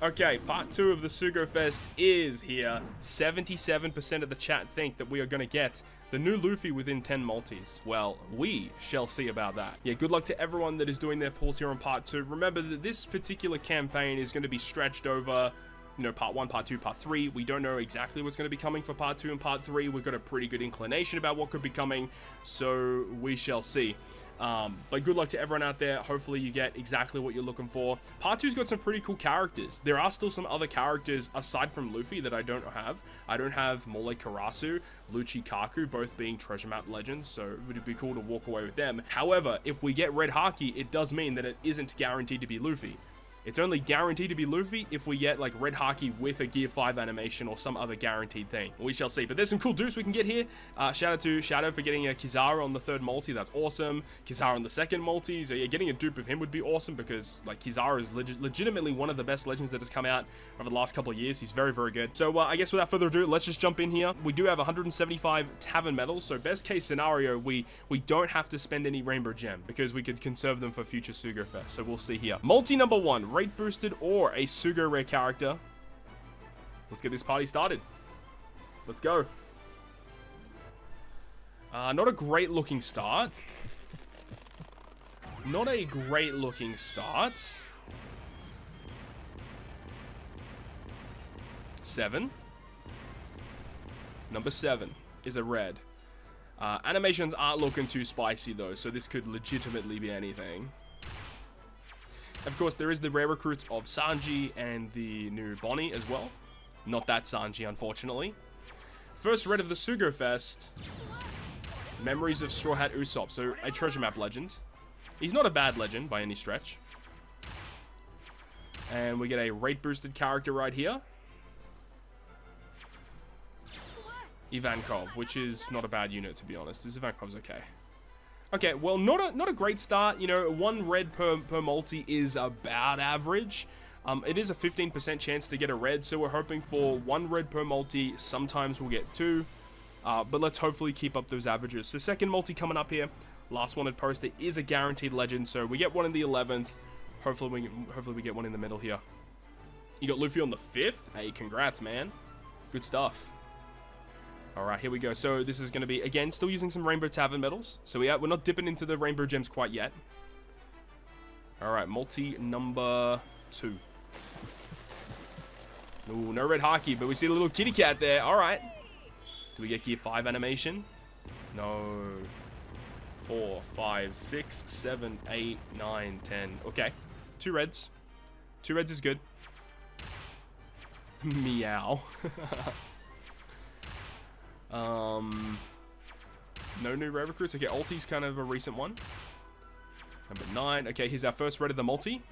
Okay, part 2 of the Sugo Fest is here. 77% of the chat think that we are going to get the new Luffy within 10 multis. Well, we shall see about that. Yeah, good luck to everyone that is doing their pulls here on part 2. Remember that this particular campaign is going to be stretched over, you know, part 1, part 2, part 3. We don't know exactly what's going to be coming for part 2 and part 3. We've got a pretty good inclination about what could be coming, so we shall see. But good luck to everyone out there. Hopefully you get exactly what you're looking for. Part 2's got some pretty cool characters. There are still some other characters aside from Luffy that I don't have. I don't have Mole Karasu, Lucci Kaku, both being treasure map legends, so it would be cool to walk away with them. However, if we get Red Haki, it does mean that it isn't guaranteed to be Luffy. It's only guaranteed to be Luffy if we get like Red Haki with a Gear 5 animation or some other guaranteed thing. We shall see. But there's some cool dupes we can get here. Shout out to Shadow for getting a Kizaru on the 3rd multi. That's awesome. Kizaru on the 2nd multi. So yeah, getting a dupe of him would be awesome because like Kizaru is legitimately one of the best legends that has come out over the last couple of years. He's very, very good. So I guess without further ado, let's just jump in here. We do have 175 tavern medals. So best case scenario, we don't have to spend any rainbow gem because we could conserve them for future Sugo Fest. So we'll see here. Multi number 1. Rate boosted or a Sugo rare character. Let's get this party started. Let's go. Not a great looking start. Not a great looking start. 7. Number 7 is a red. Animations aren't looking too spicy though, so this could legitimately be anything. Of course, there is the rare recruits of Sanji and the new Bonnie as well. Not that Sanji, unfortunately. First red of the Sugo Fest. Memories of Straw Hat Usopp. So, a treasure map legend. He's not a bad legend by any stretch. And we get a rate boosted character right here. Ivankov, which is not a bad unit to be honest. This Ivankov's okay. Okay, well, not a great start. You know, 1 red per multi is about average. It is a 15% chance to get a red, so we're hoping for 1 red per multi. Sometimes we'll get 2, but let's hopefully keep up those averages. So 2nd multi coming up here. Last one at poster is a guaranteed legend, so we get 1 in the 11th. Hopefully we get 1 in the middle here. You got Luffy on the 5th. Hey, congrats, man. Good stuff. Alright, here we go. So this is going to be, again, still using some Rainbow Tavern medals. So we're not dipping into the Rainbow Gems quite yet. Alright, multi number 2. Ooh, no Red Haki, but we see the little kitty cat there. Alright. Do we get Gear 5 animation? No. 4, 5, 6, 7, 8, 9, 10. Okay. 2 reds. 2 reds is good. Meow. No new rare recruits. Okay, Ulti's kind of a recent one. Number 9. Okay, here's our first red of the multi.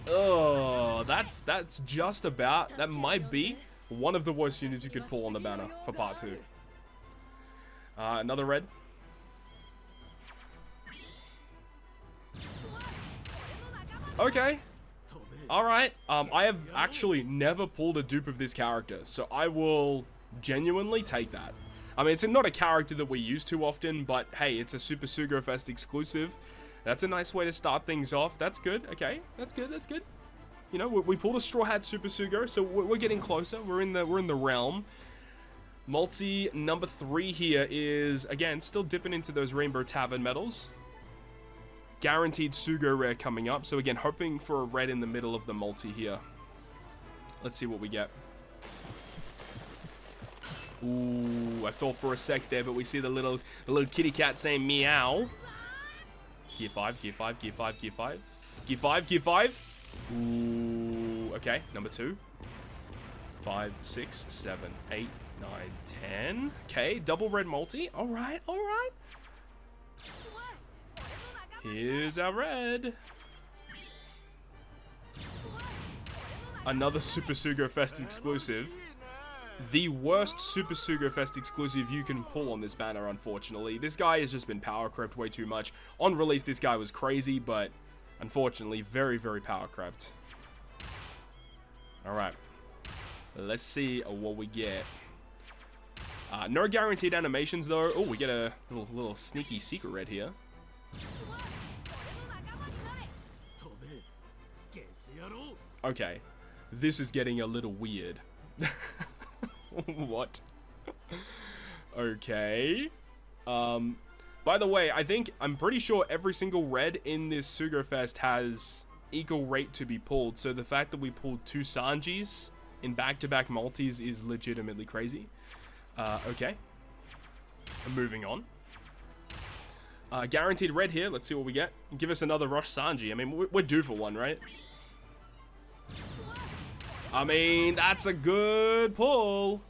Oh, that's just about. That might be one of the worst units you could pull on the banner for part 2. Another red. Okay. Alright, I have actually never pulled a dupe of this character, so I will genuinely take that. I mean, it's not a character that we use too often, but hey, it's a Super Sugo Fest exclusive. That's a nice way to start things off. That's good, okay, that's good, that's good. You know, we pulled a Straw Hat Super Sugo, so we're getting closer. We're in the realm. Multi number 3 here is, again, still dipping into those Rainbow Tavern medals. Guaranteed Sugo rare coming up. So again, hoping for a red in the middle of the multi here. Let's see what we get. Ooh, I thought for a sec there, but we see the little kitty cat saying meow. Gear 5, Gear 5, Gear 5, Gear 5. Gear 5, Gear 5. Ooh, okay, number 2. 5, 6, 7, 8, 9, 10. Okay, double red multi. Alright, alright. Here's our red. Another Super Sugo Fest exclusive. The worst Super Sugo Fest exclusive you can pull on this banner, unfortunately. This guy has just been power crept way too much. On release, this guy was crazy, but unfortunately, very, very power crept. Alright. Let's see what we get. No guaranteed animations, though. Oh, we get a little sneaky secret red here. Okay. This is getting a little weird. What? Okay. By the way, I'm pretty sure every single red in this Sugo Fest has equal rate to be pulled. So the fact that we pulled 2 Sanjis in back-to-back multis is legitimately crazy. Okay. Moving on. Guaranteed red here. Let's see what we get. Give us another Rush Sanji. I mean, we're due for one, right? I mean, that's a good pull.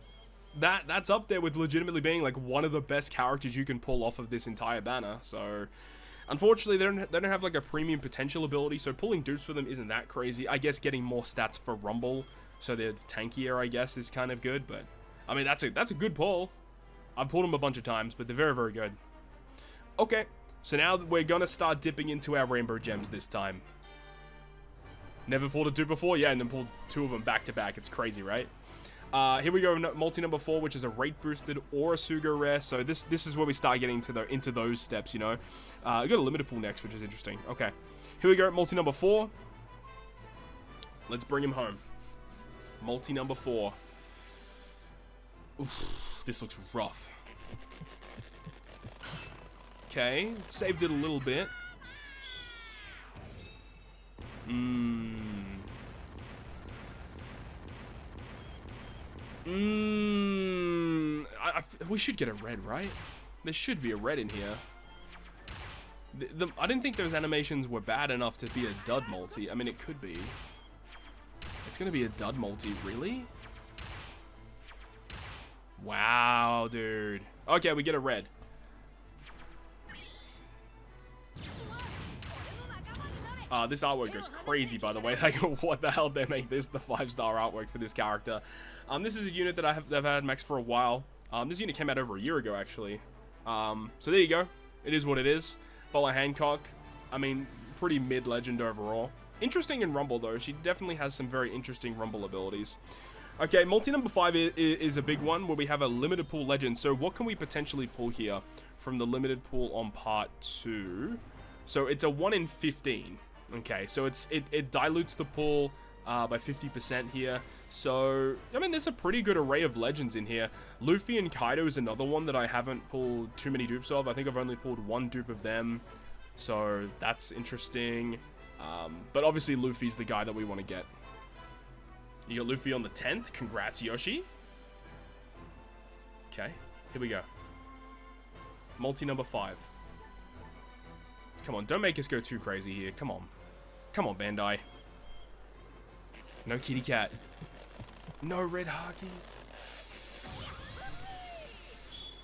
That's up there with legitimately being like one of the best characters you can pull off of this entire banner. So, unfortunately, they don't have like a premium potential ability. So pulling dupes for them isn't that crazy. I guess getting more stats for Rumble, so they're tankier, I guess, is kind of good. But I mean, that's a good pull. I've pulled them a bunch of times, but they're very, very good. Okay, so now we're gonna start dipping into our rainbow gems this time. Never pulled a dupe before? Yeah, and then pulled 2 of them back to back. It's crazy, right? Here we go, multi number 4, which is a rate boosted or a Sugo rare. So this is where we start getting into those steps, you know. I got a limited pool next, which is interesting. Okay, here we go, multi number 4. Let's bring him home. Multi number 4. Oof, this looks rough. Okay, saved it a little bit. We should get a red, right? There should be a red in here. I didn't think those animations were bad enough to be a dud multi. I mean, it could be. It's gonna be a dud multi, really? Wow, dude. Okay, we get a red. This artwork goes crazy, by the way. Like, what the hell did they make this the 5-star artwork for this character? This is a unit that I've had max for a while. This unit came out over a year ago, actually. So there you go. It is what it is. Bola Hancock. I mean, pretty mid-legend overall. Interesting in Rumble, though. She definitely has some very interesting Rumble abilities. Okay, multi number 5 is a big one where we have a limited pool legend. So what can we potentially pull here from the limited pool on part 2? So it's a 1 in 15. Okay, so it dilutes the pool by 50% here. So, I mean, there's a pretty good array of legends in here. Luffy and Kaido is another one that I haven't pulled too many dupes of. I think I've only pulled 1 dupe of them. So, that's interesting. But obviously, Luffy's the guy that we want to get. You got Luffy on the 10th. Congrats, Yoshi. Okay, here we go. Multi number 5. Come on, don't make us go too crazy here. Come on. Come on, Bandai. No kitty cat. No red Haki.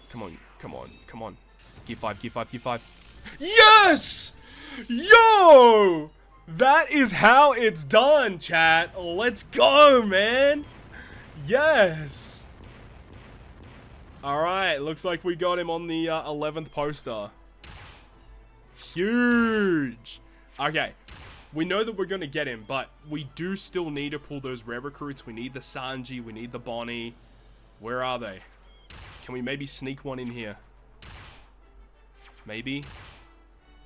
Come on, come on, come on. Gear 5, gear 5, gear 5. Yes! Yo! That is how it's done, chat. Let's go, man. Yes. Alright, looks like we got him on the 11th poster. Huge. Okay, we know that we're going to get him, but we do still need to pull those rare recruits. We need the Sanji, we need the Bonnie. Where are they? Can we maybe sneak one in here? Maybe?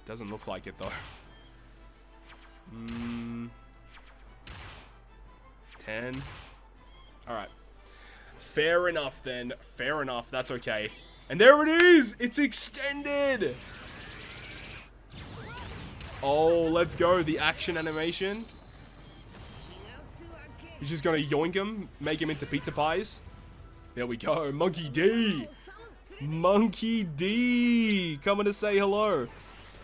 Doesn't look like it, though. 10. Alright. Fair enough, then. Fair enough. That's okay. And there it is! It's extended! Oh, let's go. The action animation. He's just gonna yoink him, make him into pizza pies. There we go. Monkey D. Monkey D. Coming to say hello.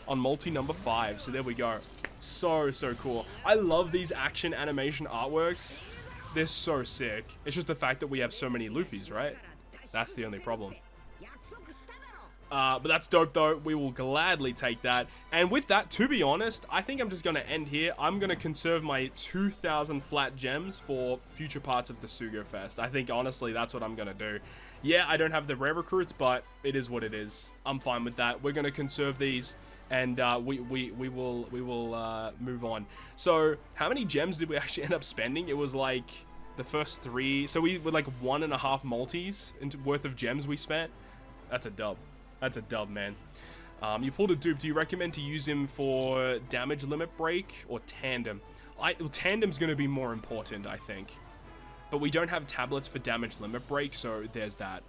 On multi number 5. So there we go. So cool. I love these action animation artworks. They're so sick. It's just the fact that we have so many Luffys, right? That's the only problem. But that's dope, though. We will gladly take that. And with that, to be honest, I think I'm just going to end here. I'm going to conserve my 2,000 flat gems for future parts of the Sugo Fest. I think, honestly, that's what I'm going to do. Yeah, I don't have the rare recruits, but it is what it is. I'm fine with that. We're going to conserve these, and we will move on. So, how many gems did we actually end up spending? It was like the first 3. So, we were like 1.5 multis worth of gems we spent. That's a dub. That's a dub, man. You pulled a dupe. Do you recommend to use him for damage limit break or tandem? Well, tandem's going to be more important, I think. But we don't have tablets for damage limit break, so there's that.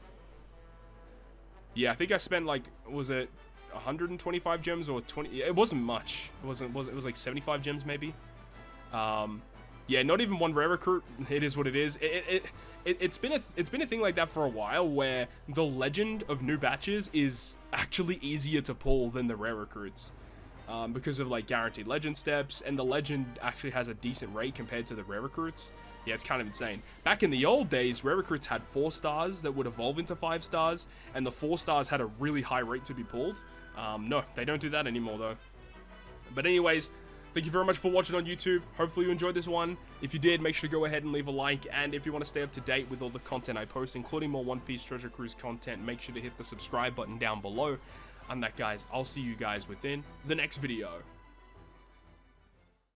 Yeah, I think I spent like, was it 125 gems or 20? It wasn't much. It was like 75 gems maybe. Yeah, not even one rare recruit. It is what it is. It's been a thing like that for a while, where the legend of new batches is actually easier to pull than the rare recruits, because of like guaranteed legend steps, and the legend actually has a decent rate compared to the rare recruits. Yeah, it's kind of insane. Back in the old days, rare recruits had 4 stars that would evolve into 5 stars, and the 4 stars had a really high rate to be pulled. No, they don't do that anymore though. But anyways, thank you very much for watching on YouTube. Hopefully you enjoyed this one. If you did, make sure to go ahead and leave a like. And if you want to stay up to date with all the content I post, including more One Piece Treasure Cruise content, make sure to hit the subscribe button down below. And that, guys, I'll see you guys within the next video.